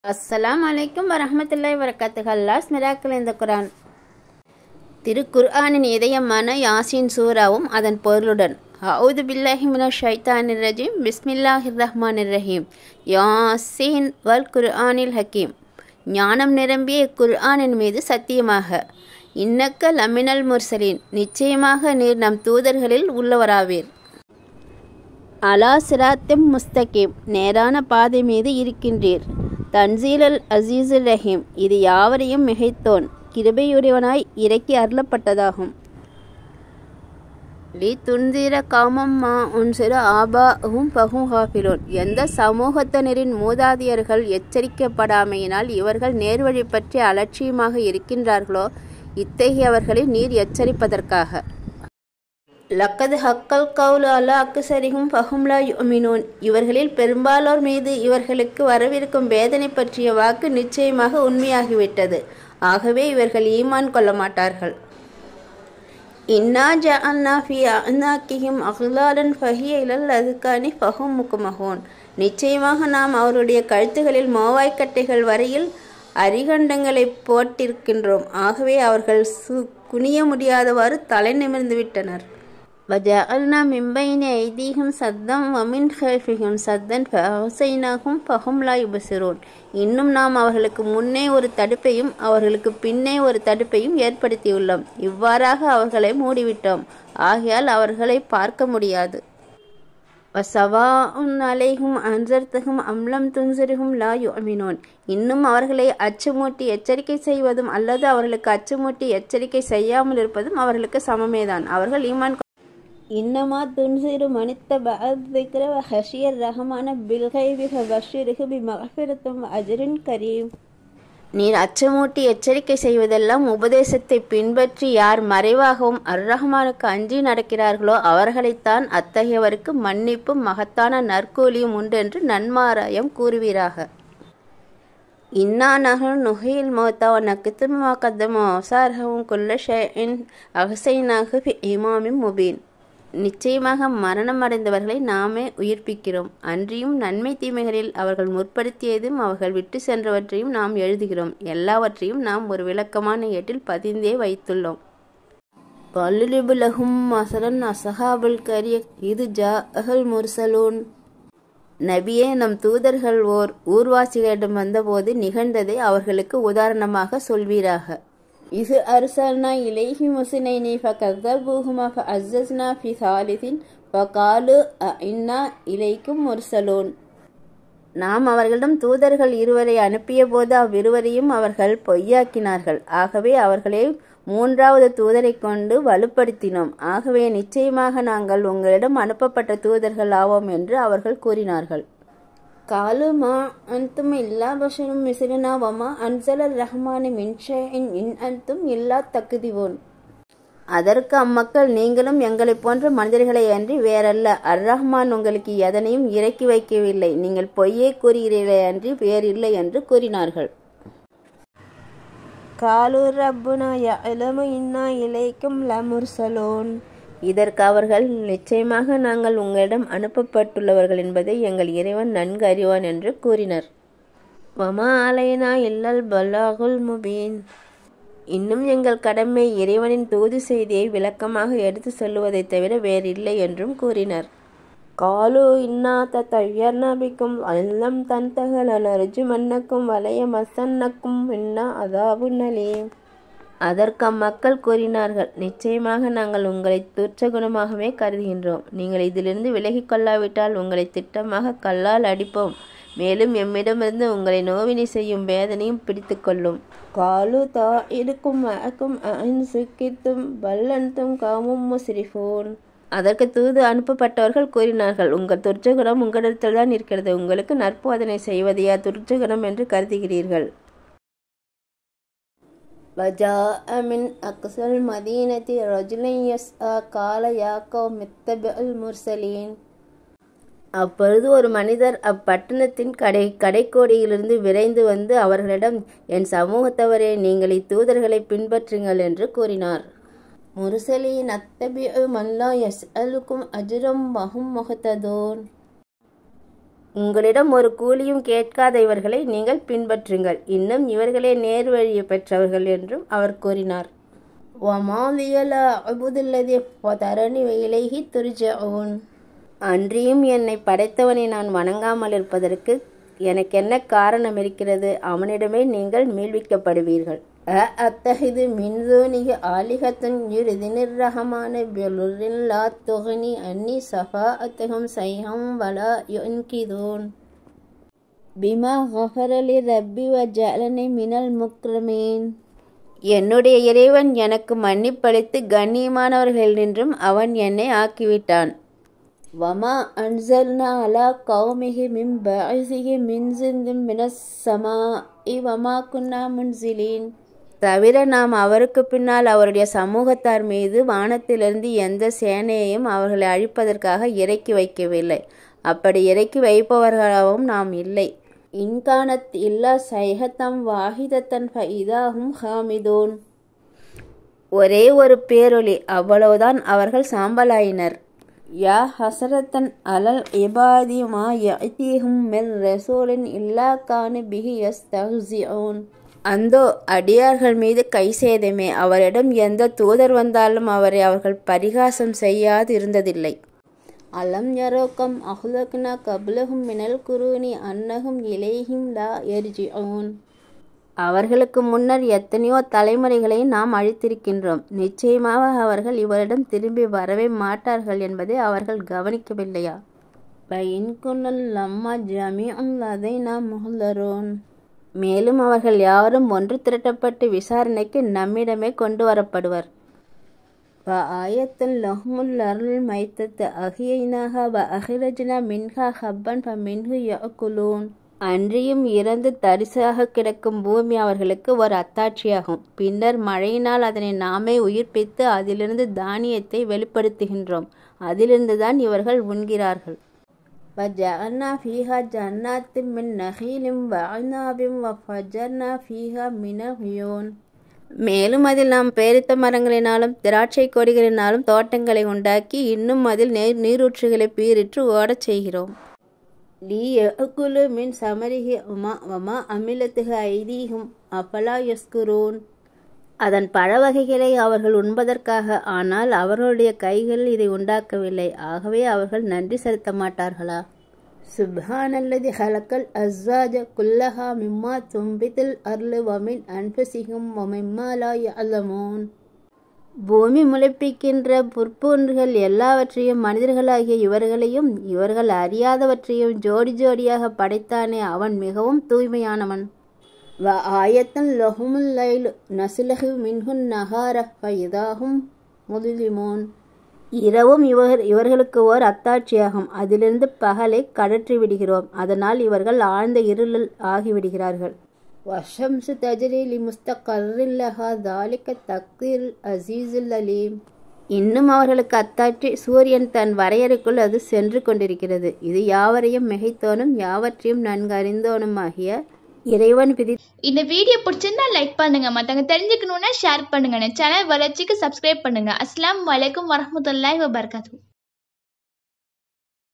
அஸ்ஸலாமு அலைக்கும் வரஹ்மத்துல்லாஹி வரகாத்துஹு. அல்லாஹ்ஸ் மிராக்கிள் இந்த குர்ஆன். திருக்குர்ஆனின் இதயமான யாசீன் சூராவும் அதன் பொருளுடன். அஊது பில்லாஹி மினஷ் ஷைத்தானிர் ரஜீம். பிஸ்மில்லாஹிர் ரஹ்மானிர் ரஹீம். யாசீன் வல் குர்ஆனில் ஹக்கீம். ஞானம் நிரம்பிய குர்ஆனின் மீது சத்தியமாக. இன்னக்க லமினல் முர்சலீன். நிச்சயமாக நீர் நம் தூதர்களில் உள்ளவராவீர். அலா சிராத்திம் முஸ்தகீம். நேரான பாதை மீது இருக்கின்றீர். தன்சீலல் அசீசுர் ரஹீம். இது யாவரையும் மிகைத்தோன் கிருபையுடையவனாய் இறக்கி அருளப்பட்டதாகும். லி துன்சிர காமம் மா உன்சிர ஆபாஹும் பஹும் ஹாஃபிலோன். எந்த சமூகத்தினரின் மூதாதையர்கள் எச்சரிக்கப்படாமையினால் இவர்கள் நேர்வழி பற்றி அலட்சியமாக இருக்கின்றார்களோ இத்தகையவர்களை நீர் எச்சரிப்பதற்காக. லக்கது ஹக்கல் கவுலு அலா அக்ஸரிஹும் ஃபஹும் லா யுமினூன். இவர்களில் பெரும்பாலோர் மீது இவர்களுக்கு வரவிருக்கும் வேதனை பற்றிய வாக்கு நிச்சயமாக உண்மையாகிவிட்டது. ஆகவே இவர்கள் ஈமான் கொள்ள மாட்டார்கள். இன்னா ஜஅல்னா ஃபீ அஅனாகிஹிம் அக்லாலன் ஃபஹிய இலல் அஸ்கானி ஃபஹும் முக்மஹூன். நிச்சயமாக நாம் அவருடைய கழுத்துகளில் மோவாய்க்கட்டைகள் வரையில் அரிகண்டங்களை போட்டிருக்கின்றோம். ஆகவே அவர்கள் குனிய முடியாதவாறு தலை நிமிர்ந்து விட்டனர். வஜஅல்னா மின் பைனி ஐதீஹிம் சத்தம் வமின் ஹல்ஃபிஹிம் சத்தன் ஃபஅக்ஸைனாஹும் ஃபஹும் லா யுப்ஸிரூன். இன்னும் நாம் அவர்களுக்கு முன்னே ஒரு தடுப்பையும் அவர்களுக்கு பின்னே ஒரு தடுப்பையும் ஏற்படுத்தியுள்ளோம். இவ்வாறாக அவர்களை மூடிவிட்டோம். ஆகையால் அவர்களை பார்க்க முடியாது. வஸவாஉன் அலைஹிம் அன்ஸர்தஹும் அம் லம் துன்ஸிர்ஹும் லா யுமினூன். இன்னும் அவர்களை அச்சமூட்டி எச்சரிக்கை செய்வதும் அல்லது அவர்களுக்கு அச்சமூட்டி எச்சரிக்கை செய்யாமல் இருப்பதும் அவர்களுக்கு சமமேதான். அவர்கள் ஈமான் இன்னமா துன்சிரு மனித்தபஅ ذிக்ர வ ஹஷியர் ரஹ்மான பில் கைபி ஃபபஷ்ஷிர்ஹு பிமக்ஃபிரத்தின் வ அஜ்ரின் கரீம். நீர் அச்சமூட்டி எச்சரிக்கை செய்வதெல்லாம் உபதேசத்தை பின்பற்றி யார் மறைவாகவும் அர்-ரஹ்மானுக்கு அஞ்சி நடக்கிறார்களோ அவர்களைத்தான் அத்தகையவருக்கு மன்னிப்பும் மகத்தான நற்கூலியும் உண்டென்று நன்மாராயம் கூறுவீராக. இன்னா நஹ்னு நுஹ்யில் மௌதா வ நக்துபு மா கத்தமு வ ஆஸாரஹும் குல்ல ஷைஇன் அஹ்ஸைனாஹு ஃபி இமாமின் முபீன். நிச்சயமாக மரணம் அடைந்தவர்களை நாமே உயிர்ப்பிக்கிறோம். அன்றியும் நன்மை தீமைகளில் அவர்கள் முற்படுத்தியதும் அவர்கள் விட்டு சென்றவற்றையும் நாம் எழுதுகிறோம். எல்லாவற்றையும் நாம் ஒரு விளக்கமான ஏட்டில் பதிந்தே வைத்துள்ளோம். வல்லிபு லஹும் மஸலன் அஸ்ஹாபுல் கர்ய இது ஜாஅஹுல் முர்ஸலூன். நபியே, நம் தூதர்கள் ஓர் ஊர்வாசிகளிடம் வந்தபோது நிகழ்ந்ததை அவர்களுக்கு உதாரணமாக சொல்வீராக. இது அர்சல்னா இலைஹி முஸ்னைனி ஃபகஸபூஹுமா ஃபஅஸ்ஸஸ்னா ஃபி சாலிசின் ஃபகாலு இன்னா இலைக்கும் முர்ஸலூன். நாம் அவர்களிடம் தூதர்கள் இருவரை அனுப்பிய போது அவ்விருவரையும் அவர்கள் பொய்யாக்கினார்கள். ஆகவே அவர்களை மூன்றாவது தூதரை கொண்டு வலுப்படுத்தினோம். ஆகவே நிச்சயமாக நாங்கள் உங்களிடம் அனுப்பப்பட்ட தூதர்கள் ஆவோம் என்று அவர்கள் கூறினார்கள். காலு மா அன்தும் இல்லா பஷரும் மிஸ்லுனா வமா அன்ஸலர் ரஹ்மானு மின் ஷைஇன் இன் அன்தும் இல்லா தக்திபூன். அதற்கு அம்மக்கள், நீங்களும் எங்களைப் போன்ற மனிதர்களை அன்றி வேறல்ல. அர்-ரஹ்மான் உங்களுக்கு எதனையும் இறக்கி வைக்கவில்லை. நீங்கள் பொய்யே கூறுகிறீர்களே அன்றி வேறில்லை என்று கூறினார்கள். காலு ரப்புனா யஅலமு இன்னா இலைக்கும் லமுர்ஸலூன். இதற்கு அவர்கள், நிச்சயமாக நாங்கள் உங்களிடம் அனுப்பப்பட்டுள்ளவர்கள் என்பதை எங்கள் இறைவன் நன்கு அறிவான் என்று கூறினர். வமா அலைனா இல்லல் பலாகுல் முபீன். இன்னும் எங்கள் கடமை இறைவனின் தூது செய்தியை விளக்கமாக எடுத்து சொல்லுவதைத் தவிர வேறில்லை என்றும் கூறினர். காலு இன்னா தத்தய்யர்னா பிக்கும் அல்லம் தன்தஹ லனர்ஜுமன்னக்கும் வலைய மஸன்னக்கும் மின்னா அஸாபுன் அலீம். அதற்கு அம்மக்கள் கூறினார்கள், நிச்சயமாக நாங்கள் உங்களை துர்ச்சகுணமாகவே கருதுகின்றோம். நீங்கள் இதிலிருந்து விலகிக் கொள்ளாவிட்டால் உங்களை திட்டமாக கல்லால் அடிப்போம். மேலும் எம்மிடமிருந்து உங்களை நோவினை செய்யும் வேதனையும் பிடித்து கொள்ளும். காலு தாஇருக்கும் மஅக்கும் அஇன் ஸுக்கிர்தும் பல் அன்தும் கௌமும் முஸ்ரிஃபூன். அதற்கு தூது அனுப்பப்பட்டவர்கள் கூறினார்கள், உங்கள் துர்ச்சகுணம் உங்களிடத்தில்தான் இருக்கிறது. உங்களுக்கு நற்போதனை செய்வதையா துர்ச்சகுணம் என்று கருதுகிறீர்கள். வஜாஅ மின் அக்ஸல் மதீனத்தி ரஜுலுன் யஸ்ஆ கால யா கௌமி இத்தபிஉல் முர்ஸலீன். அப்பொழுது ஒரு மனிதர் அப்பட்டணத்தின் கடைக்கோடியிலிருந்து விரைந்து வந்து அவர்களிடம், என் சமூகத்தவரே, நீங்கள் இத்தூதர்களை பின்பற்றுங்கள் என்று கூறினார். முர்ஸலீன் அத்தபிஉ மன் லா யஸ்அலுக்கும் அஜ்ரம் வஹும் முஹ்ததூன். உங்களிடம் ஒரு கூலியும் கேட்காத இவர்களை நீங்கள் பின்பற்றுங்கள், இன்னும் இவர்களே நேர்வழியை பெற்றவர்கள் என்றும் அவர் கூறினார். அன்றியும் என்னை படைத்தவனை நான் வணங்காமல் இருப்பதற்கு எனக்கு என்ன காரணம் இருக்கிறது? அவனிடமே நீங்கள் மீள்விக்கப்படுவீர்கள். அத்தஹிது மின்தூனிஹி ஆலிஹத்தன் யுரிதினிர் ரஹமான பிலுரின் லா துஹ்னி அன்னி ஸஃபாஅத்துஹும் ஸைஹம் வலா யுன்கிதூன் பிமா கஃபரலி ரப்பி வஜஅலனி மினல் முக்ரமீன். என்னுடைய இறைவன் எனக்கு மன்னிப்பளித்து கண்ணியமானவர்களினின்றும் அவன் என்னை ஆக்கிவிட்டான். வமா அன்ஸல்னா அலா கௌமிஹி மின் பஅஸிஹி மின் ஸிந்தின் மினஸ் ஸமாஇ வமா குன்னா முன்ஸிலீன். தவிர நாம் அவருக்கு பின்னால் அவருடைய சமூகத்தார் மீது வானத்திலிருந்து எந்த சேனையையும் அவர்களை அழிப்பதற்காக இறக்கி வைக்கவில்லை. அப்படி இறக்கி வைப்பவர்களாகவும் நாம் இல்லை. இன்கானத் இல்லா சைஹத்தம் வாஹிதத்தன் ஃபஇதாஹும் ஹாமிதூன். ஒரே ஒரு பேரொலி, அவ்வளவுதான் அவர்கள் சாம்பலாயினர். யா ஹஸரத்தன் அலல் இபாதி மா யஅதீஹும் மின் ரசூலின் இல்லா கானு பிஹி யஸ்தஹ்ஸிஊன். அந்தோ அடியார்கள் மீது கை சேதமே, அவரிடம் எந்த தூதர் வந்தாலும் அவரை அவர்கள் பரிகாசம் செய்யாது இருந்ததில்லை. அலம் யரோகம் அஹ்லக்னா கப்லஹும் மினல் குரூனி அன்னஹும் இலைஹிம் லா யர்ஜிஊன். அவர்களுக்கு முன்னர் எத்தனையோ தலைமுறைகளை நாம் அழித்திருக்கின்றோம், நிச்சயமாக அவர்கள் இவரிடம் திரும்பி வரவே மாட்டார்கள் என்பதை அவர்கள் கவனிக்கவில்லையா? பைன்குன்னல் லம்மா ஜமீஉன் லதைனா முஹ்லரூன். மேலும் அவர்கள் யாவரும் ஒன்று திரட்டப்பட்டு விசாரணைக்கு நம்மிடமே கொண்டு வரப்படுவர். வஆயத்துல் லஹுமுல் அர்லுல் மைத்தத்து அஹ்யைனாஹா வஅஹ்ரஜ்னா மின்ஹா ஹப்பன் ஃபமின்ஹு யஅகுலூன். அன்றியும் இறந்து தரிசாக கிடக்கும் பூமி அவர்களுக்கு ஒரு அத்தாட்சியாகும். பின்னர் மழையினால் அதனை நாமே உயிர்ப்பித்து அதிலிருந்து தானியத்தை வெளிப்படுத்துகின்றோம். அதிலிருந்துதான் இவர்கள் உண்கிறார்கள். வஜஅல்னா ஃபீஹா ஜன்னாத்தின் மின் நஹீலின் வஅனாபின் வஃபஜர்னா ஃபீஹா மினல் உயூன். மேலும் அதில் நாம் பேரித்த மரங்களினாலும் திராட்சை கொடிகளினாலும் தோட்டங்களை உண்டாக்கி இன்னும் அதில் நீரூற்றுகளை பீரிட்டு ஓடச் செய்கிறோம். லீ யஅகுலு மின் ஸமரிஹி வமா அமிலத்துஹு ஐதீஹும் அஃபலா யஸ்குரூன். அதன் பழவகைகளை அவர்கள் உண்பதற்காக, ஆனால் அவர்களுடைய கைகள் இதை உண்டாக்கவில்லை. ஆகவே அவர்கள் நன்றி செலுத்த மாட்டார்களா? சுப்ஹானல்லதி ஹலக்கல் அஸ்வாஜ குல்லஹா மிம்மா தும்பித்தில் அர்லு வமின் அன்ஃபுஸிஹிம் வமிம்மா லா யஅலமூன். பூமி முளைப்பிக்கின்ற புற்பூண்டுகள் எல்லாவற்றையும் மனிதர்களாகிய இவர்களையும் இவர்கள் அறியாதவற்றையும் ஜோடி ஜோடியாக படைத்தானே, அவன் மிகவும் தூய்மையானவன். வஆயத்துல் லஹுமுல் லைலு நஸ்லஹு மின்ஹுன் நஹார ஃபஇதாஹும் முத்லிமூன். இரவும் இவர்களுக்கு ஓர் அத்தாட்சியாகும். அதிலிருந்து பகலை கடற்றி விடுகிறோம், அதனால் இவர்கள் ஆழ்ந்த இருளில் ஆகிவிடுகிறார்கள். வஷம்சு தஜ்ரி லிமுஸ்தகர்ரின் லஹா ஸாலிக தக்தீருல் அஸீஸுல் அலீம். இன்னும் அவர்களுக்கு அத்தாட்சி, சூரியன் தன் வரையறைக்குள் அது சென்று கொண்டிருக்கிறது. இது யாவரையும் மிகைத்தோனும் யாவற்றையும் நன்கு அறிந்தோனுமாகிய இறைவன் விதி. இந்த வீடியோ பிடிச்சிருந்தா லைக் பண்ணுங்க, மற்றவங்க தெரிஞ்சுக்கணுன்னா ஷேர் பண்ணுங்க, சேனல் வளர்ச்சிக்கு சப்ஸ்கிரைப் பண்ணுங்க. அஸ்ஸலாமு அலைக்கும் வரஹ்மத்துல்லாஹி வபரகாத்துஹு.